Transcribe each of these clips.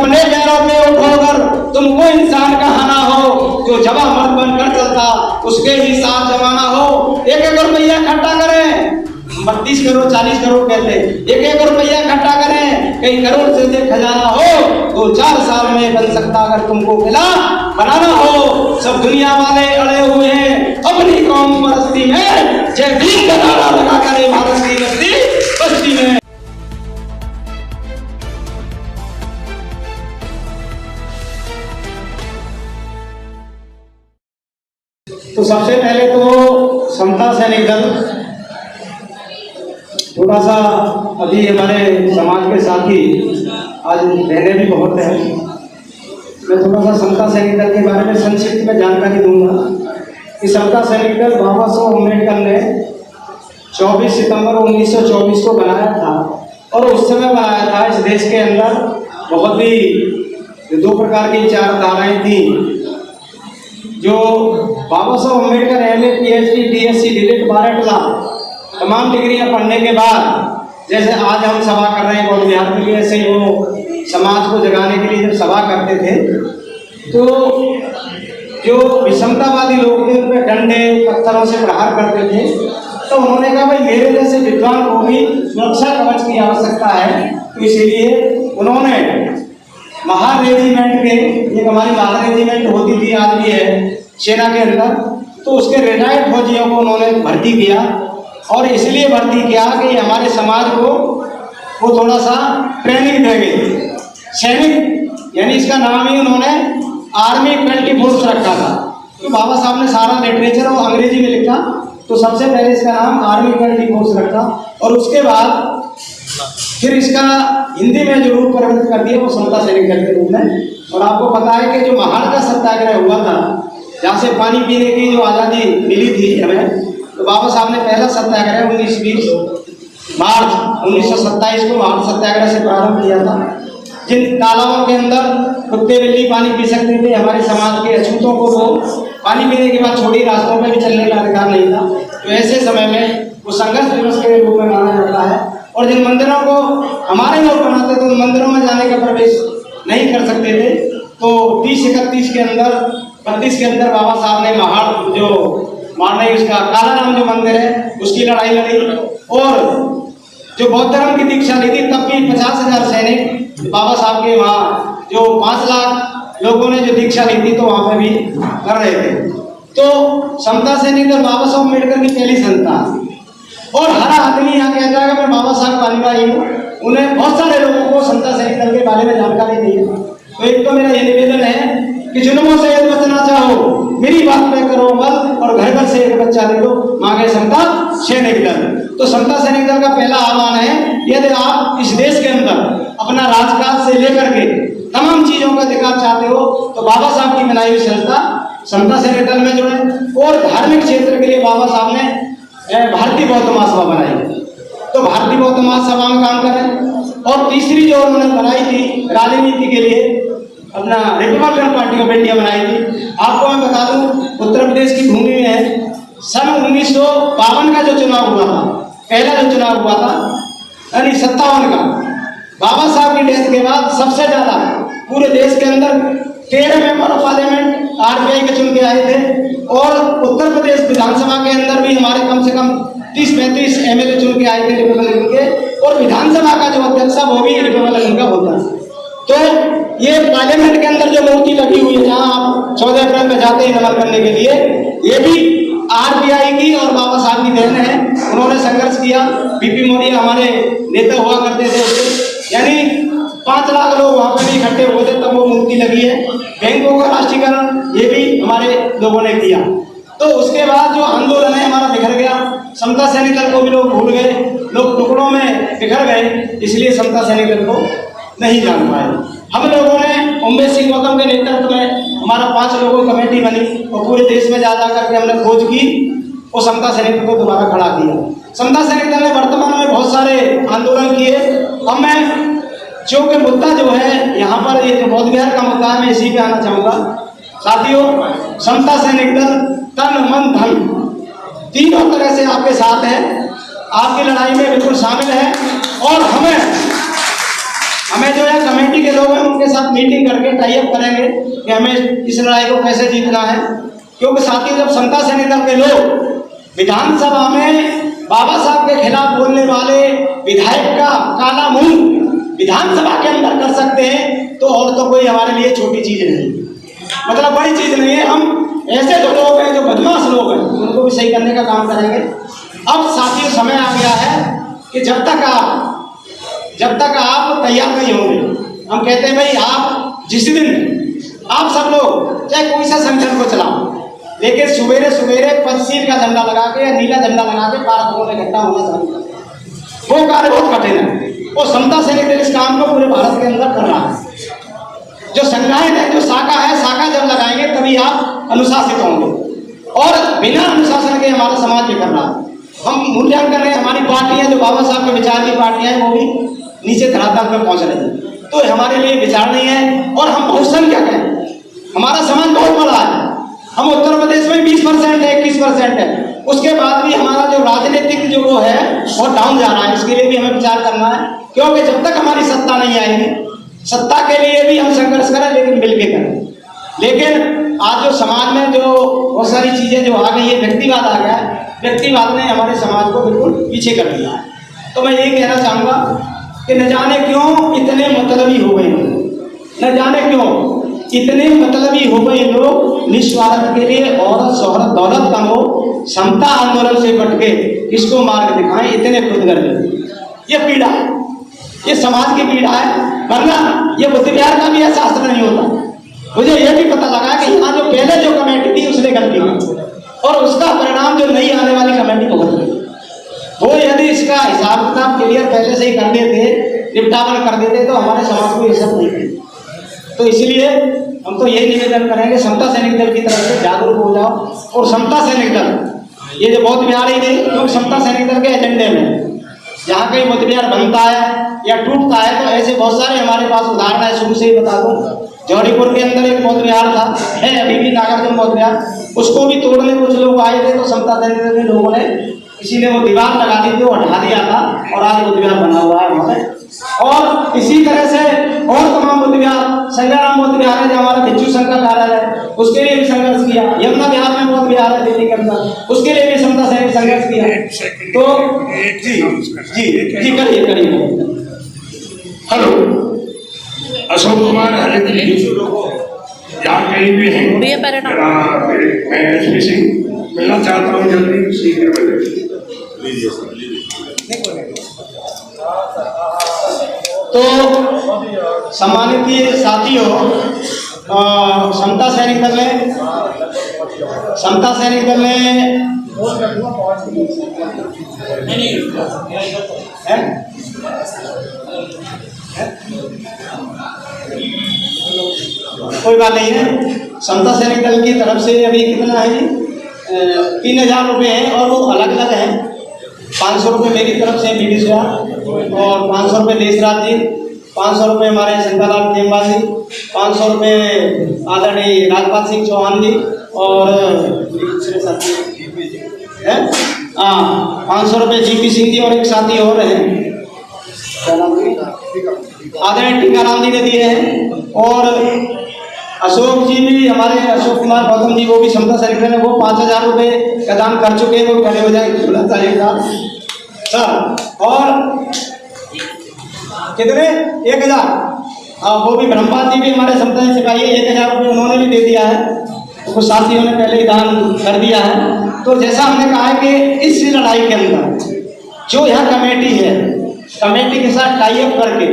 अपने पैरों पे उठोकर तुमको इंसान कहाना हो, जो जवा मर्द बनकर चलता उसके ही साथ जमाना हो। 1-1 रुपया इकट्ठा करें, 32 करोड़ 40 करोड़ कहते, 1-1 रुपया इकट्ठा करें, कई करोड़ से खजाना हो, 2-4 साल में बन सकता अगर तुमको किला बनाना हो। सब दुनिया वाले अड़े हुए हैं अपनी कौम परस्ती में, जय भीम का नारा लगा करे भारत की बस्ती में। तो सबसे पहले तो समता सैनिक दल थोड़ा सा अभी हमारे समाज के साथ ही आज बहने भी बहुत हैं, मैं थोड़ा सा समता सैनिक दल के बारे में संक्षिप्त में जानकारी दूंगा कि समता सैनिक दल बाबा साहब अम्बेडकर ने 24 सितंबर 1924 को बनाया था और उस समय बनाया था। इस देश के अंदर बहुत ही 2 प्रकार की विचारधाराएं थी। जो बाबा Saheb Ambedkar MA PhD DSc DLED 12 तमाम डिग्रियां पढ़ने के बाद, जैसे आज हम सभा कर रहे हैं बौद्ध विहार के लिए, ऐसे ही वो समाज को जगाने के लिए जब सभा करते थे तो जो विषमतावादी लोग थे उन पर डंडे पत्थरों से प्रहार करते थे। तो उन्होंने कहा भाई मेरे जैसे विद्वान को भी सुरक्षा कवच की आवश्यकता है, तो इसीलिए उन्होंने महार रेजिमेंट के, एक हमारी महार रेजिमेंट होती थी आज भी है सेना के अंदर, तो उसके रिटायर्ड फौजियों को उन्होंने भर्ती किया। और इसलिए भर्ती किया कि हमारे समाज को वो थोड़ा सा ट्रेनिंग देंगे। सैनिक यानी इसका नाम ही उन्होंने आर्मी 24 रखा था। तो बाबा साहब ने सारा लिटरेचर वो अंग्रेजी में लिखा, तो सबसे पहले इसका नाम आर्मी 24 रखा और उसके बाद फिर इसका हिंदी में जो रूप परिवर्तित कर दिया वो समता सैनिक दल के रूप में। और आपको पता है कि जो महाड़ का सत्याग्रह हुआ था, जहाँ से पानी पीने की जो आज़ादी मिली थी हमें, तो बाबा साहब ने पहला सत्याग्रह 1920 मार्च 1927 को महाड़ सत्याग्रह से प्रारंभ किया था। जिन तालाबों के अंदर कुत्ते बिल्ली पानी पी सकते थे, हमारे समाज के अछूतों को वो पानी पीने के बाद छोड़ी रास्तों में भी चलने का अधिकार नहीं था। तो ऐसे समय में वो संघर्ष दिवस के रूप में माना जाता है। और जिन मंदिरों को हमारे लोग बनाते थे, उन मंदिरों में जाने का प्रवेश नहीं कर सकते थे। तो 30-31 के अंदर 32 के अंदर बाबा साहब ने महाड़ जो मारने उसका काला राम जो मंदिर है उसकी लड़ाई लड़ी। और जो बौद्ध धर्म की दीक्षा ली थी तब भी 50,000 सैनिक बाबा साहब के वहाँ, जो 5 लाख लोगों ने जो दीक्षा ली थी तो वहाँ पे भी कर रहे थे। तो समता सैनिक दल बाबा साहब अम्बेडकर की पहली संतान, और हर आदमी यहाँ कहता है कि मैं बाबा साहब का अनुयायी हूँ। उन्हें बहुत सारे लोगों को समता सैनिक दल के बारे में जानकारी दी है। तो एक तो मेरा ये निवेदन है कि जुल्मों से यदि बचना चाहो मेरी बात पे करो अमल, और घर घर से एक बच्चा ले लो, मांगे समता सैनिक दल। तो समता सैनिक दल का पहला आह्वान है, यदि आप इस देश के अंदर अपना राजकाज से लेकर के तमाम चीजों का अधिकार चाहते हो तो बाबा साहब की बनाई हुई संस्था समता सैनिक दल में जुड़े। और धार्मिक क्षेत्र के लिए बाबा साहब ने भारतीय बौद्ध महासभा बनाई, तो भारतीय बौद्ध महासभा में काम करें। और तीसरी जो उन्होंने बनाई थी राजनीति के लिए, अपना रिपब्लिकन पार्टी ऑफ इंडिया बनाई थी। आपको मैं बता दूं, उत्तर प्रदेश की भूमि में है सन 1952 का जो चुनाव हुआ था, पहला जो चुनाव हुआ था यानी 57 का, बाबा साहब की डेथ के बाद सबसे ज्यादा पूरे देश के अंदर 13 मेंबर ऑफ पार्लियामेंट RPI के चुन के आए थे। और उत्तर प्रदेश विधानसभा के अंदर भी हमारे कम से कम 30-35 MLA चुन के आए थे रिपब्लिकन के, और विधानसभा का जो अध्यक्ष वो भी रिपब्लिकन का होता है। तो ये पार्लियामेंट के अंदर जो मूर्ति लगी हुई है जहाँ आप 14 अप्रैल में जाते हैं नमन करने के लिए, ये भी RPI की और बाबा साहब की देन है। उन्होंने संघर्ष किया, BP मोदी हमारे नेता हुआ करते थे उसके, यानी 5 लाख लोग वहाँ पे भी इकट्ठे हुए थे तब वो मूर्ति लगी है। बैंकों का राष्ट्रीयकरण ये भी हमारे लोगों ने किया। तो उसके बाद जो आंदोलन है हमारा बिखर गया, समता सैनिक दल को भी लोग भूल गए, लोग टुकड़ों में बिखर गए, इसलिए समता सैनिक दल को नहीं जान पाए। हम लोगों ने उमेश सिंह गौतम के नेतृत्व में हमारा 5 लोगों की कमेटी बनी और पूरे देश में जा करके हमने खोज की और समता सैनिक दल को दोबारा खड़ा किया। समता सैनिक दल ने वर्तमान में बहुत सारे आंदोलन किए। अब मैं जो कि मुद्दा जो है यहाँ पर, ये जो बौद्ध विहार का मुद्दा है, मैं इसी पे आना चाहूँगा। साथियों, समता सैनिक दल तन मन धन तीनों तरह से आपके साथ है, आपकी लड़ाई में बिल्कुल शामिल है। और हमें हमें जो है कमेटी के लोग हैं उनके साथ मीटिंग करके टाई अप करेंगे कि हमें इस लड़ाई को कैसे जीतना है। क्योंकि साथियों, जब समता सैनिक दल के लोग विधानसभा में बाबा साहब के खिलाफ बोलने वाले विधायक का काला मुंह विधानसभा के अंदर कर सकते हैं तो और तो कोई हमारे लिए छोटी चीज नहीं, मतलब बड़ी चीज नहीं है। हम ऐसे जो लोग हैं, जो बदमाश लोग हैं, उनको भी सही करने का काम करेंगे। अब साथियों, समय आ गया है कि जब तक आप तैयार नहीं होंगे, हम कहते हैं भाई आप जिस दिन आप सब लोग चाहे कोई सा संगठन को चलाओ, लेकिन सवेरे सवेरे पंचशील का झंडा लगा के या नीला झंडा लगा के पार्कों में इकट्ठा होना चाहिए। वो कार्य बहुत कठिन है। वो समता सैनिक दल इस काम को पूरे भारत के अंदर कर रहा है। जो संगठन है, जो शाखा जब लगाएंगे तभी आप अनुशासित होंगे, और बिना अनुशासन के हमारा समाज भी कर रहा है। हम मूल्यांकन करें, हमारी पार्टियां जो बाबा साहब के विचार की पार्टियां हैं वो भी नीचे धरातल पर पहुंच रही है, तो हमारे लिए विचार नहीं है। और हम बहुसंख्यक हैं, हमारा समाज बहुत बड़ा है। हम उत्तर प्रदेश में 20% है, 21% है, उसके बाद भी हमारा जो राजनीतिक जो वो है वो डाउन जा रहा है। इसके लिए भी हमें विचार करना है, क्योंकि जब तक हमारी सत्ता नहीं आएगी, सत्ता के लिए भी हम संघर्ष करें, लेकिन मिलकर करें। लेकिन आज जो समाज में जो बहुत सारी चीजें जो आ गई है, व्यक्तिवाद आ गया है, व्यक्तिवाद ने हमारे समाज को बिल्कुल पीछे कर दिया है। तो मैं यही कहना चाहूँगा कि न जाने क्यों इतने मतलबी हो गए, न जाने क्यों इतने मतलबी हो गए लोग, निस्वार्थ के लिए औरत शोहरत दौलत का मोह, समता आंदोलन से बट के किसको मार्ग दिखाएं, इतने खुदगर्ज। ये पीड़ा है, ये समाज की पीड़ा है, वरना ये बुद्ध विहार का भी शास्त्र नहीं होता। मुझे ये भी पता लगा कि यहाँ जो पहले जो कमेटी थी उसने गलती की, और उसका परिणाम जो नई आने वाली कमेटी भुगत रही। वो यदि इसका हिसाब किताब क्लियर पहले से ही कर देते, निपटावन कर देते, तो हमारे समाज को ये सब नहीं है। तो इसलिए हम तो यही निवेदन करेंगे, समता सैनिक दल की तरफ से जागरूक हो जाओ। और समता सैनिक दल ये जो बौद्ध विहार ही नहीं, क्योंकि समता सैनिक दल के एजेंडे में जहाँ कहीं बौद्ध विहार बनता है या टूटता है, तो ऐसे बहुत सारे हमारे पास उदाहरण है। शुरू से ही बता दूं, जौहरीपुर के अंदर एक बौद्ध विहार था, है अभी भी नागार्जुन बौद्ध विहार, उसको भी तोड़ने कुछ लोग आए थे, तो समता सैनिक दल के लोगों ने किसी ने वो दीवार लगा दी थी, वो हटा दिया था, और आज बौद्ध विहार बना हुआ है वहाँ पे। और इसी तरह से और तमाम बौद्ध विहार, संज्ञानाम बौद्ध विहार है जो हमारा भिक्षु संघ का कार्यालय है, उसके लिए भी संघर्ष किया। यमुना विहार में बौद्ध विहार है दिल्ली के अंदर, उसके लिए भी समता सैनिक संघर्ष किया। तो जी करिए। हेलो, अशोक कुमार हरिद्री, जहाँ कहीं भी हैं, मैं एसपी सिंह मिलना चाहता हूँ, जल्दी शीघ्र मिले। तो सम्मानित साथियों, समता सैनिक दल ने कोई बात नहीं है। समता सैनिक दल की तरफ से अभी कितना है, 3000 रुपये है, और वो अलग अलग है। 500 रुपये मेरी तरफ से बीडी से, और 500 रुपये देशराज जी, 500 रुपये हमारे शंकरलाल खेमबा जी, 500 रुपये आदरणीय राजपाल सिंह चौहान जी, और दूसरे साथी है 500 रुपये जीपी सिंह जी, और एक साथी और हैं, आदरणीय टीकाराम जी ने दिए हैं। और अशोक जी भी, हमारे अशोक कुमार गौतम जी, वो भी समता सैनिक दल, वो 5000 रुपये का दान कर चुके हैं, वो खड़े हो जाए सर। और कितने 1000, वो भी ब्रह्मपाल जी भी हमारे समता सिपाही है, 1000 रुपये उन्होंने भी दे दिया है, तो कुछ साथियों ने पहले ही दान कर दिया है। तो जैसा हमने कहा है कि इस लड़ाई के अंदर जो यह कमेटी है, कमेटी के साथ टाई अप करके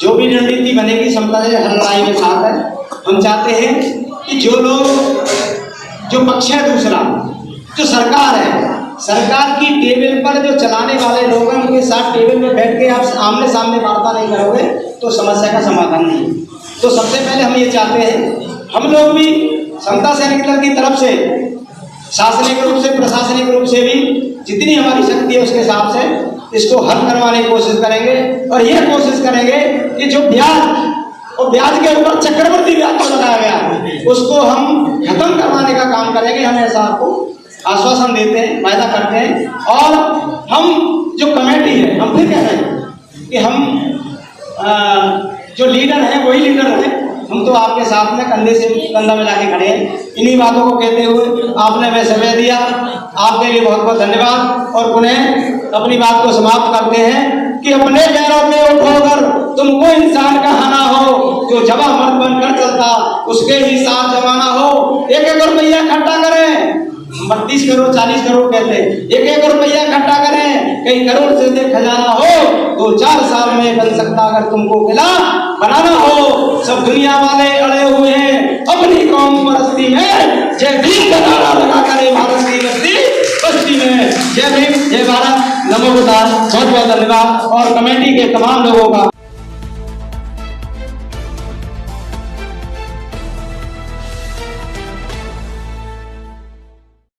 जो भी रणनीति बनेगी, समता से हर लड़ाई में साथ है। हम चाहते हैं कि जो लोग, जो पक्ष है दूसरा, जो सरकार है, सरकार की टेबल पर जो चलाने वाले लोग हैं, उनके साथ टेबल में बैठ के आप आमने सामने वार्ता नहीं करोगे तो समस्या का समाधान नहीं है। तो सबसे पहले हम ये चाहते हैं, हम लोग भी समता सैनिक दल की तरफ से शासनिक रूप से, प्रशासनिक रूप से भी जितनी हमारी शक्ति है उसके हिसाब से इसको हल करवाने की कोशिश करेंगे। और यह कोशिश करेंगे कि जो ब्याज, और ब्याज के ऊपर चक्रवर्ती ब्याज जो लगाया गया है, उसको हम खत्म करवाने का काम करेंगे। हम ऐसा आपको आश्वासन देते हैं, वायदा करते हैं। और हम जो कमेटी है, हम फिर कह रहे हैं कि हम जो लीडर है वही लीडर है, हम तो आपके साथ में कंधे से कंधा मिला के खड़े हैं। इन्हीं बातों को कहते हुए आपने हमें समय दिया, आपके लिए बहुत बहुत धन्यवाद। और उन्हें अपनी बात को समाप्त करते हैं कि अपने पैरों पे उठोकर तुमको इंसान कहाना हो, जो जवा मर्द बनकर चलता उसके ही साथ जमाना हो। 1-1 रुपया इकट्ठा करें, 32 करोड़ 40 करोड़ कहते हैं, 1-1 रुपया इकट्ठा करें, कई करोड़ से अधिक खजाना हो, 2-4 साल में बन सकता अगर तुमको किला बनाना हो। सब दुनिया वाले अड़े हुए हैं अपनी कौम परस्ती में, जय भीम का नारा लगा करे भारत की बस्ती में। जय भीम, जय भारत, नमो बुद्धाय। बहुत बहुत धन्यवाद और कमेटी के तमाम लोगों का